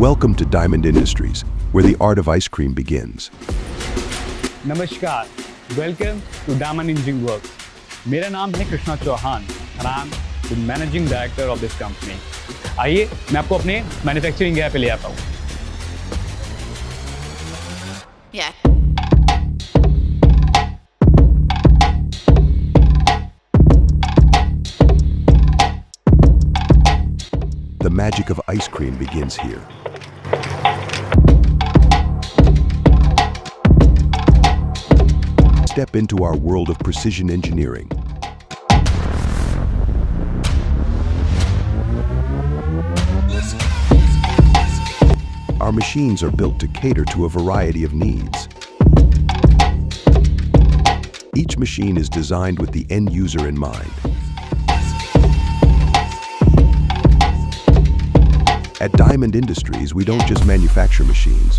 Welcome to Diamond Industries, where the art of ice cream begins. नमस्कार, welcome to Diamond Engineering Works. मेरा नाम है कृष्णा चौहान और I am the managing director of this company. आइए मैं आपको अपने मैन्युफैक्चरिंग एरिया पे ले आता हूँ। Yeah. The magic of ice cream begins here. Step into our world of precision engineering. Our machines are built to cater to a variety of needs. Each machine is designed with the end user in mind. At Diamond Industries, we don't just manufacture machines,